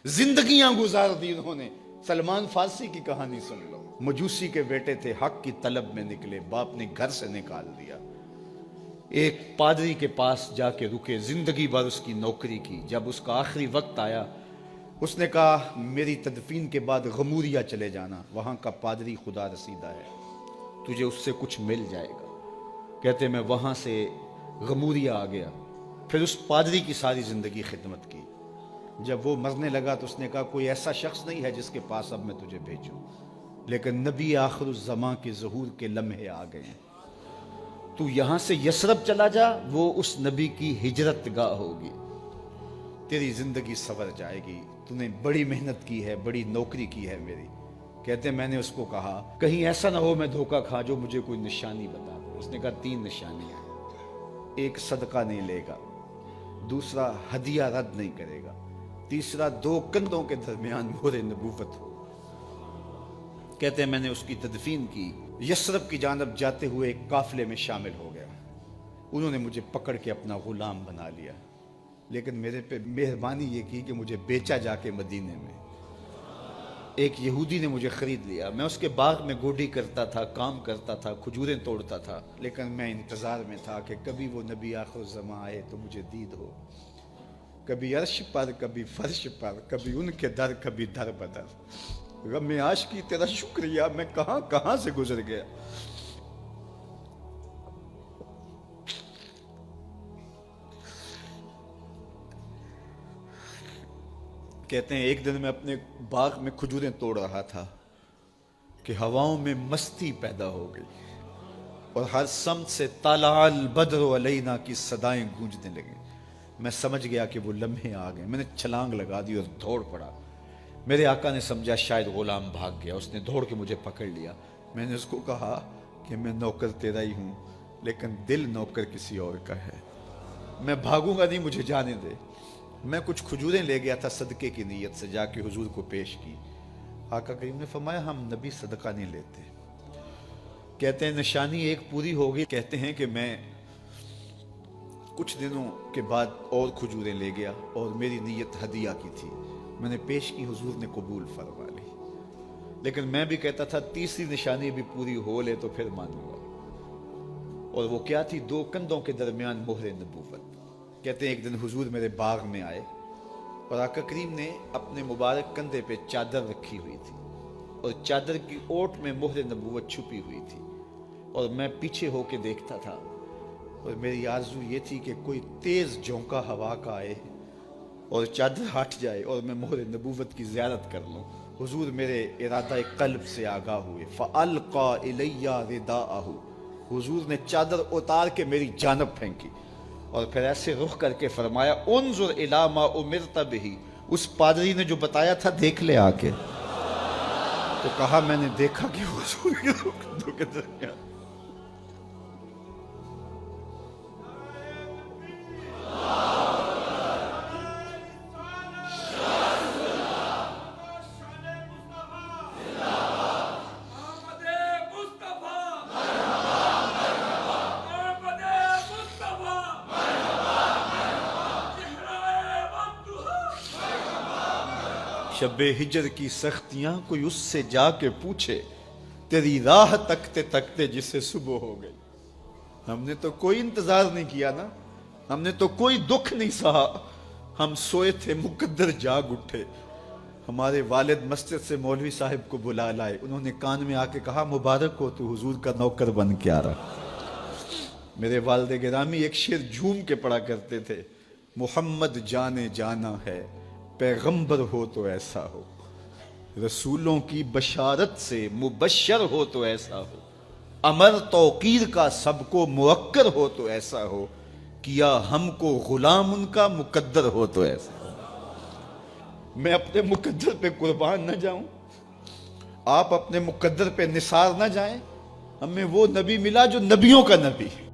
زندگیاں گزار دی انہوں نے۔ سلمان فارسی کی کہانی سن لو، مجوسی کے بیٹے تھے، حق کی طلب میں نکلے، باپ نے گھر سے نکال دیا، ایک پادری کے پاس جا کے رکے، زندگی بھر اس کی نوکری کی۔ جب اس کا آخری وقت آیا، اس نے کہا میری تدفین کے بعد غموریہ چلے جانا، وہاں کا پادری خدا رسیدہ ہے، تجھے اس سے کچھ مل جائے گا۔ کہتے میں وہاں سے غموریہ آ گیا، پھر اس پادری کی ساری زندگی خدمت کی۔ جب وہ مرنے لگا تو اس نے کہا کوئی ایسا شخص نہیں ہے جس کے پاس اب میں تجھے بھیجوں، لیکن نبی آخر الزمان کے ظہور کے لمحے آ گئے ہیں، تو یہاں سے یثرب چلا جا، وہ اس نبی کی ہجرت گاہ ہوگی، تیری زندگی سنور جائے گی، تو نے بڑی محنت کی ہے، بڑی نوکری کی ہے میری۔ کہتے میں نے اس کو کہا کہیں ایسا نہ ہو میں دھوکہ کھا جو مجھے کوئی نشانی بتا دے۔ اس نے کہا 3 نشانیاں، ایک صدقہ نہیں لے گا، دوسرا ہدیہ رد نہیں کرے گا، تیسرا 2 کندھوں کے درمیان مہر نبوت ہو۔ کہتے ہیں میں نے اس کی تدفین کی، یثرب کی جانب جاتے ہوئے ایک قافلے میں شامل ہو گیا، انہوں نے مجھے پکڑ کے اپنا غلام بنا لیا، لیکن میرے پہ مہربانی یہ کی کہ مجھے بیچا جا کے مدینے میں۔ ایک یہودی نے مجھے خرید لیا، میں اس کے باغ میں گوڈی کرتا تھا، کام کرتا تھا، کھجوریں توڑتا تھا، لیکن میں انتظار میں تھا کہ کبھی وہ نبی آخر الزمان آئے تو مجھے دید ہو، کبھی عرش پر، کبھی فرش پر، کبھی ان کے در، کبھی در بدر۔ غم عاشقی تیرا شکریہ، میں کہاں کہاں سے گزر گیا۔ کہتے ہیں ایک دن میں اپنے باغ میں کھجوریں توڑ رہا تھا کہ ہواؤں میں مستی پیدا ہو گئی اور ہر سمت سے طلع البدر علینا کی صدائیں گونجنے لگیں۔ میں سمجھ گیا کہ وہ لمحے آ گئے، میں نے چھلانگ لگا دی اور دوڑ پڑا۔ میرے آقا نے سمجھا شاید غلام بھاگ گیا، اس نے دوڑ کے مجھے پکڑ لیا۔ میں نے اس کو کہا کہ میں نوکر تیرا ہی ہوں، لیکن دل نوکر کسی اور کا ہے، میں بھاگوں گا نہیں، مجھے جانے دے۔ میں کچھ کھجوریں لے گیا تھا صدقے کی نیت سے، جا کے حضور کو پیش کی۔ آقا کریم نے فرمایا ہم نبی صدقہ نہیں لیتے۔ کہتے ہیں نشانی ایک پوری ہو گئی، کہتے ہیں کہ میں کچھ دنوں کے بعد اور کھجوریں لے گیا اور میری نیت ہدیہ کی تھی، میں نے پیش کی، حضور نے قبول فرما لی، لیکن میں بھی کہتا تھا تیسری نشانی بھی پوری ہو لے تو پھر مانوں گا، اور وہ کیا تھی؟ 2 کندھوں کے درمیان مہر نبوت۔ کہتے ہیں ایک دن حضور میرے باغ میں آئے اور آقا کریم نے اپنے مبارک کندھے پہ چادر رکھی ہوئی تھی اور چادر کی اوٹ میں مہر نبوت چھپی ہوئی تھی، اور میں پیچھے ہو کے دیکھتا تھا، اور میری آرزو یہ تھی کہ کوئی تیز جھونکا ہوا کا آئے اور چادر ہٹ جائے اور میں مہر نبوت کی زیارت کر لوں۔ حضور میرے ارادہ قلب سے آگاہ ہوئے، فَأَلْقَى إِلَيَّ رِدَاءَهُ، حضور نے چادر اتار کے میری جانب پھینکی اور پھر ایسے رخ کر کے فرمایا انظر الی ما امرت بہ، اس پادری نے جو بتایا تھا دیکھ لے آ کے۔ تو کہا میں نے دیکھا کہ حضور کے کندھوں کے درمیان۔ شب ہجر کی سختیاں کوئی اس سے جا کے پوچھے، تیری راہ تکتے تکتے جسے صبح ہو گئی۔ ہم نے تو کوئی انتظار نہیں کیا نا، ہم نے تو کوئی دکھ نہیں سہا، ہم سوئے تھے مقدر جاگ اٹھے۔ ہمارے والد مسجد سے مولوی صاحب کو بلا لائے، انہوں نے کان میں آ کے کہا مبارک ہو تو حضور کا نوکر بن کے آ رہا۔ میرے والد گرامی ایک شعر جھوم کے پڑھا کرتے تھے، محمد جانے جانا ہے، پیغمبر ہو تو ایسا ہو، رسولوں کی بشارت سے مبشر ہو تو ایسا ہو، امر توقیر کا سب کو موقر ہو تو ایسا ہو، کیا ہم کو غلام ان کا مقدر ہو تو ایسا ہو۔ میں اپنے مقدر پہ قربان نہ جاؤں، آپ اپنے مقدر پہ نثار نہ جائیں، ہمیں وہ نبی ملا جو نبیوں کا نبی ہے۔